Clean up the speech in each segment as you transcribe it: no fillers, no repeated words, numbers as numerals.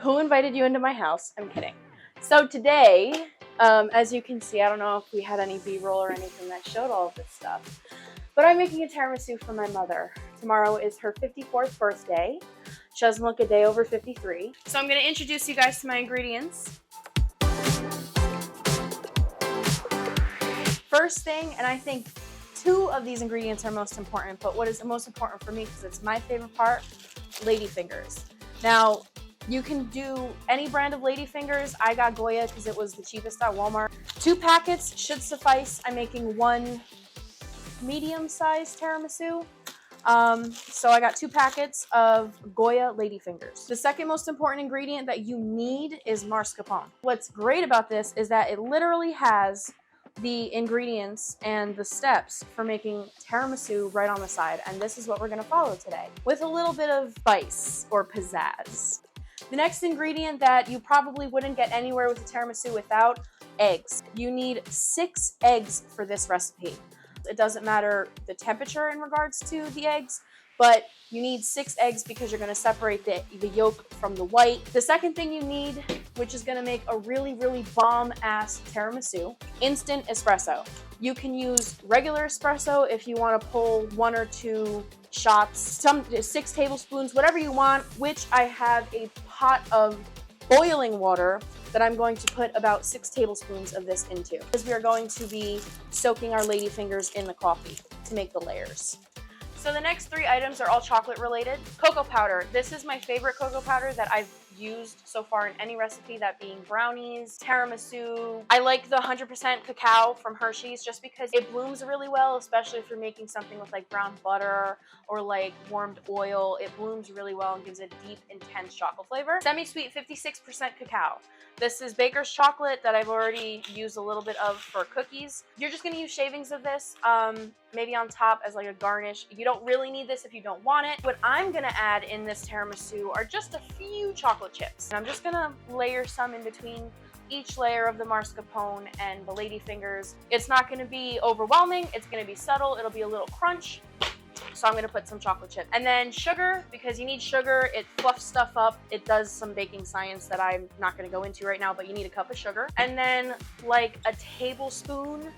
Who invited you into my house? I'm kidding. So today, as you can see, I don't know if we had any B-roll or anything that showed all of this stuff, but I'm making a tiramisu for my mother. Tomorrow is her 54th birthday. She doesn't look a day over 53. So I'm going to introduce you guys to my ingredients. First thing, and I think two of these ingredients are most important, but what is the most important for me, because it's my favorite part, ladyfingers. Now, you can do any brand of ladyfingers. I got Goya because it was the cheapest at Walmart. 2 packets should suffice. I'm making 1 medium-sized tiramisu. So I got 2 packets of Goya ladyfingers. The second most important ingredient that you need is mascarpone. What's great about this is that it literally has the ingredients and the steps for making tiramisu right on the side, and this is what we're going to follow today with a little bit of spice or pizzazz. The next ingredient that you probably wouldn't get anywhere with a tiramisu without: eggs. You need 6 eggs for this recipe. It doesn't matter the temperature in regards to the eggs, but you need 6 eggs because you're going to separate the yolk from the white. The second thing you need, which is going to make a really bomb-ass tiramisu, instant espresso. You can use regular espresso if you want to pull 1 or 2 shots, 6 tablespoons, whatever you want, which I have a pot of boiling water that I'm going to put about 6 tablespoons of this into, because we are going to be soaking our ladyfingers in the coffee to make the layers. So the next 3 items are all chocolate related. Cocoa powder. This is my favorite cocoa powder that I've used so far in any recipe, that being brownies, tiramisu. I like the 100% cacao from Hershey's just because it blooms really well, especially if you're making something with like brown butter or like warmed oil. It blooms really well and gives a deep, intense chocolate flavor. Semi-sweet 56% cacao. This is baker's chocolate that I've already used a little bit of for cookies. You're just gonna use shavings of this, maybe on top as like a garnish. You don't really need this if you don't want it. What I'm gonna add in this tiramisu are just a few chocolate chips. And I'm just gonna layer some in between each layer of the mascarpone and the ladyfingers. It's not gonna be overwhelming, it's gonna be subtle, it'll be a little crunch. So I'm gonna put some chocolate chip. And then sugar, because you need sugar, it fluffs stuff up. It does some baking science that I'm not gonna go into right now, but you need a cup of sugar. And then like a tablespoon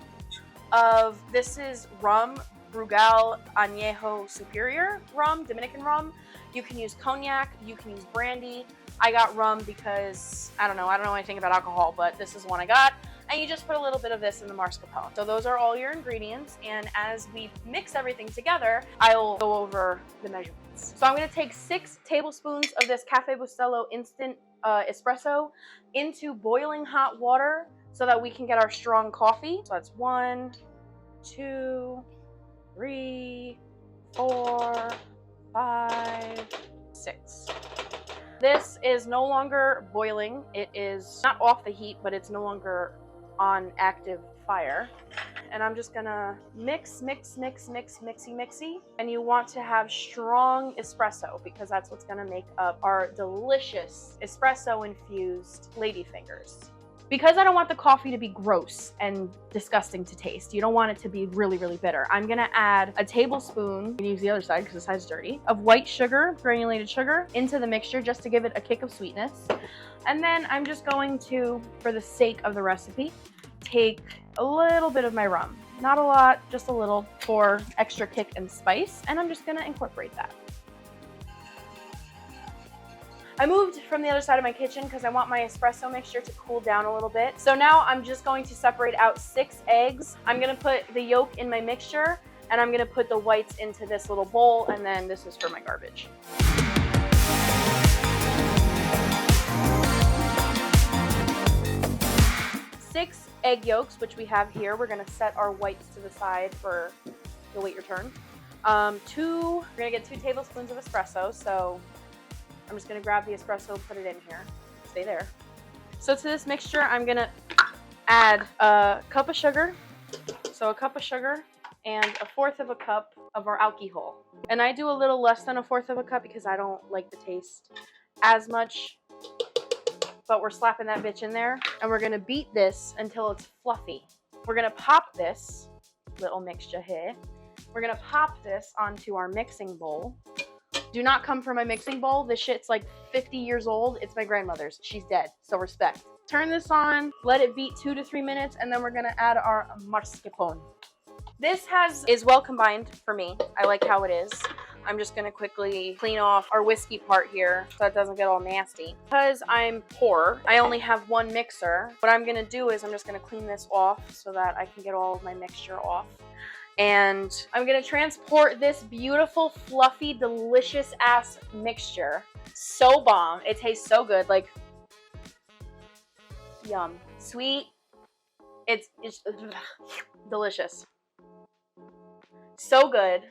of, this is rum, Brugal Añejo Superior rum, Dominican rum. You can use cognac, you can use brandy. I got rum because, I don't know anything about alcohol, but this is one I got. And you just put a little bit of this in the mascarpone. So those are all your ingredients, and as we mix everything together, I'll go over the measurements. So I'm gonna take 6 tablespoons of this Cafe Bustelo instant espresso into boiling hot water so that we can get our strong coffee. So that's 1, 2, 3, 4, 5, 6. This is no longer boiling. It is not off the heat, but it's no longer on active fire. And I'm just gonna mixy. And you want to have strong espresso because that's what's gonna make up our delicious espresso infused ladyfingers. Because I don't want the coffee to be gross and disgusting to taste, you don't want it to be really bitter, I'm gonna add a tablespoon, you can use the other side because the side's dirty, of white sugar, granulated sugar, into the mixture just to give it a kick of sweetness. And then I'm just going to, for the sake of the recipe, take a little bit of my rum. Not a lot, just a little for extra kick and spice, and I'm just gonna incorporate that. I moved from the other side of my kitchen because I want my espresso mixture to cool down a little bit. So now I'm just going to separate out 6 eggs. I'm gonna put the yolk in my mixture, and I'm gonna put the whites into this little bowl, and then this is for my garbage. 6 egg yolks, which we have here. We're gonna set our whites to the side for, you'll wait your turn. We're gonna get 2 tablespoons of espresso, so I'm just gonna grab the espresso and put it in here. Stay there. So to this mixture, I'm gonna add a cup of sugar. So a cup of sugar and 1/4 of a cup of our alcohol. And I do a little less than 1/4 of a cup because I don't like the taste as much. But we're slapping that bitch in there, and we're gonna beat this until it's fluffy. We're gonna pop this little mixture here. We're gonna pop this onto our mixing bowl. do not come from my mixing bowl. This shit's like 50 years old. It's my grandmother's. She's dead, so respect. Turn this on, let it beat 2 to 3 minutes, and then we're gonna add our mascarpone. This is well combined for me. I like how it is. I'm just gonna quickly clean off our whiskey part here so it doesn't get all nasty. Because I'm poor, I only have one mixer. What I'm gonna do is I'm just gonna clean this off so that I can get all of my mixture off. And I'm gonna transport this beautiful, fluffy, delicious ass mixture. So bomb. It tastes so good. Like, yum. Sweet. It's delicious. So good.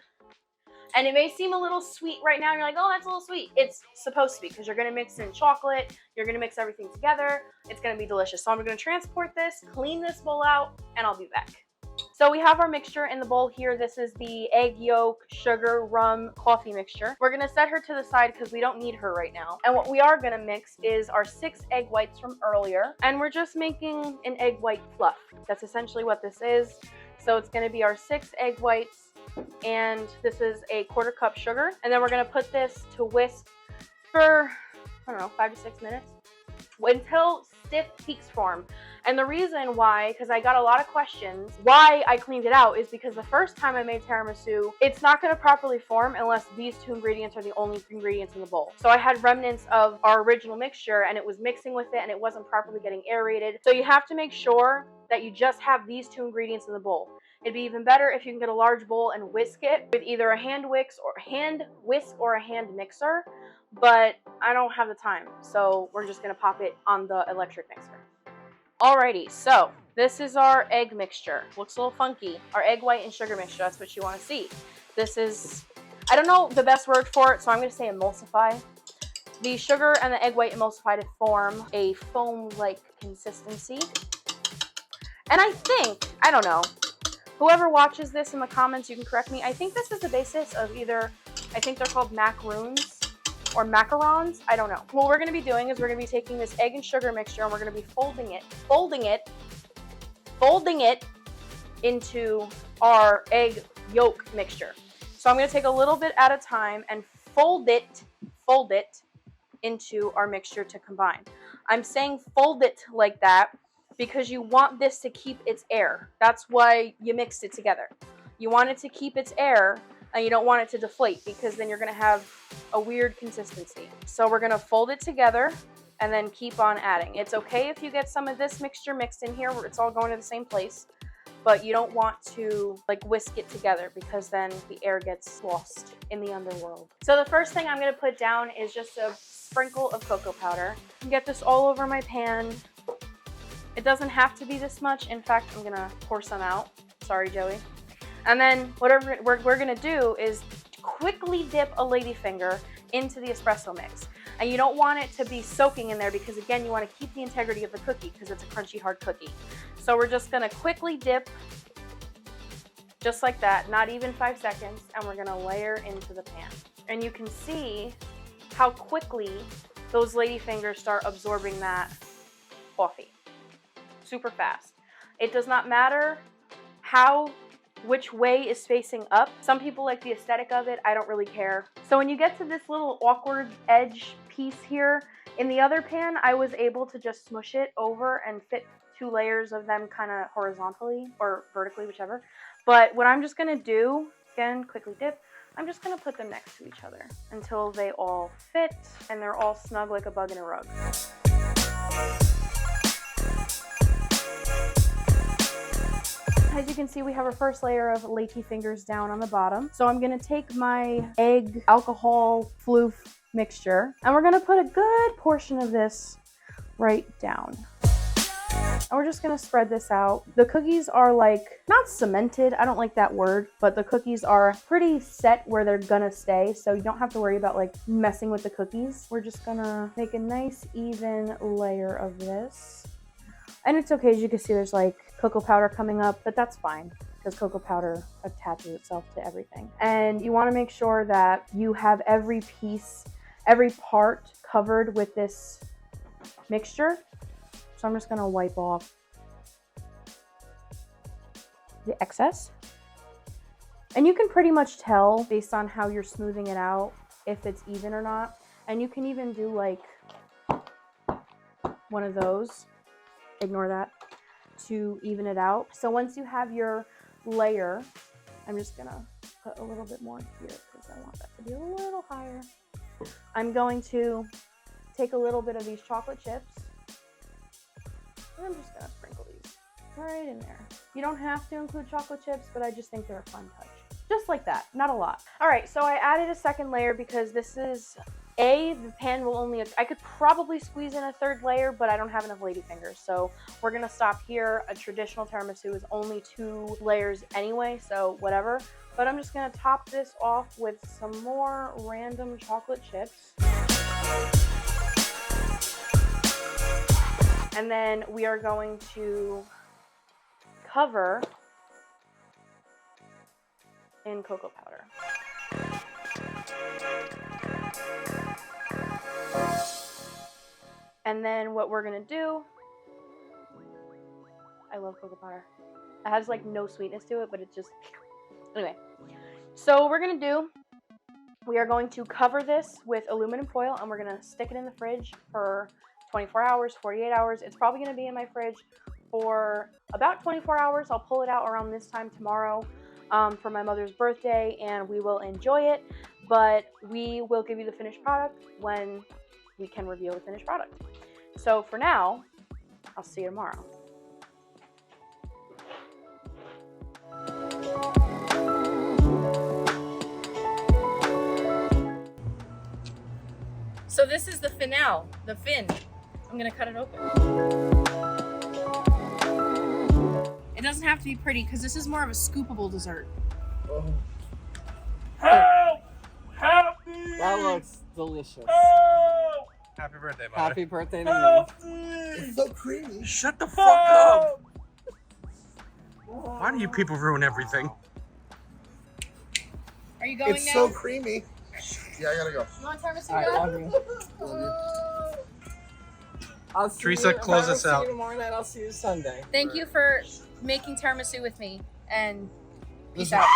And it may seem a little sweet right now. You're like, oh, that's a little sweet. It's supposed to be because you're going to mix in chocolate. You're going to mix everything together. It's going to be delicious. So I'm going to transport this, clean this bowl out, and I'll be back. So we have our mixture in the bowl here. This is the egg yolk, sugar, rum, coffee mixture. We're going to set her to the side because we don't need her right now. And what we are going to mix is our 6 egg whites from earlier. And we're just making an egg white fluff. That's essentially what this is. So it's going to be our 6 egg whites. And this is a 1/4 cup sugar. And then we're going to put this to whisk for, I don't know, 5 to 6 minutes until stiff peaks form. And the reason why, because I got a lot of questions, why I cleaned it out is because the first time I made tiramisu, it's not going to properly form unless these 2 ingredients are the only ingredients in the bowl. So I had remnants of our original mixture and it was mixing with it and it wasn't properly getting aerated. So you have to make sure that you just have these 2 ingredients in the bowl. It'd be even better if you can get a large bowl and whisk it with either a hand whisk or a hand mixer, but I don't have the time, so we're just gonna pop it on the electric mixer. Alrighty, so this is our egg mixture. Looks a little funky. Our egg white and sugar mixture, that's what you want to see. This is, I don't know the best word for it, so I'm gonna say emulsify. The sugar and the egg white emulsify to form a foam-like consistency. And I don't know, whoever watches this in the comments, you can correct me. I think this is the basis of either, I think they're called macaroons or macarons. I don't know. What we're going to be doing is we're going to be taking this egg and sugar mixture and we're going to be folding it into our egg yolk mixture. So I'm going to take a little bit at a time and fold it into our mixture to combine. I'm saying fold it like that because you want this to keep its air. That's why you mixed it together. You want it to keep its air and you don't want it to deflate because then you're gonna have a weird consistency. So we're gonna fold it together and then keep on adding. It's okay if you get some of this mixture mixed in here where it's all going to the same place, but you don't want to like whisk it together because then the air gets lost in the underworld. So the first thing I'm gonna put down is just a sprinkle of cocoa powder. Get this all over my pan. It doesn't have to be this much. In fact, I'm gonna pour some out. Sorry, Joey. And then whatever we're gonna do is quickly dip a ladyfinger into the espresso mix. And you don't want it to be soaking in there because again, you want to keep the integrity of the cookie because it's a crunchy, hard cookie. So we're just gonna quickly dip just like that, not even 5 seconds, and we're gonna layer into the pan. And you can see how quickly those ladyfingers start absorbing that coffee. Super fast. It does not matter which way is facing up. Some people like the aesthetic of it. I don't really care. So when you get to this little awkward edge piece here, in the other pan, I was able to just smush it over and fit 2 layers of them kind of horizontally or vertically, whichever. But what I'm just gonna do, again, quickly dip, I'm just gonna put them next to each other until they all fit and they're all snug like a bug in a rug. As you can see, we have our first layer of ladyfingers down on the bottom. So I'm gonna take my egg alcohol floof mixture and we're gonna put a good portion of this right down. And we're just gonna spread this out. The cookies are like, not cemented, I don't like that word, but the cookies are pretty set where they're gonna stay. So you don't have to worry about like messing with the cookies. We're just gonna make a nice even layer of this. And it's okay, as you can see, there's like cocoa powder coming up, but that's fine because cocoa powder attaches itself to everything. And you want to make sure that you have every piece, every part covered with this mixture. So I'm just going to wipe off the excess. And you can pretty much tell based on how you're smoothing it out if it's even or not. And you can even do like one of those, ignore that, to even it out. So once you have your layer, I'm just gonna put a little bit more here because I want that to be a little higher. I'm going to take a little bit of these chocolate chips and I'm just gonna sprinkle these right in there. You don't have to include chocolate chips, but I just think they're a fun touch. Just like that, not a lot. All right, so I added a second layer because this is, the pan will only, I could probably squeeze in a third layer, but I don't have enough ladyfingers. So we're gonna stop here. A traditional tiramisu is only 2 layers anyway, so whatever. But I'm just gonna top this off with some more random chocolate chips. And then we are going to cover in cocoa powder. And then what we're gonna do, I love cocoa powder. It has like no sweetness to it, but it's just, anyway. So what we're gonna do, we are going to cover this with aluminum foil and we're gonna stick it in the fridge for 24 hours, 48 hours. It's probably gonna be in my fridge for about 24 hours. I'll pull it out around this time tomorrow for my mother's birthday and we will enjoy it. But we will give you the finished product when we can reveal the finished product. So for now, I'll see you tomorrow. So this is the finale, the fin. I'm gonna cut it open. It doesn't have to be pretty because this is more of a scoopable dessert. Oh. Help! Help me! That looks delicious. Help! Happy birthday, mother. Happy birthday to Help me. me! It's so creamy. Shut the fuck up! Why do you people ruin everything? Are you going It's now? so creamy. Yeah, I gotta go. You want tiramisu All right, now? love you. I'll see Teresa, you, close if I don't us see out. you tomorrow night, I'll see you Sunday. Thank you for making tiramisu with me and peace Listen. out.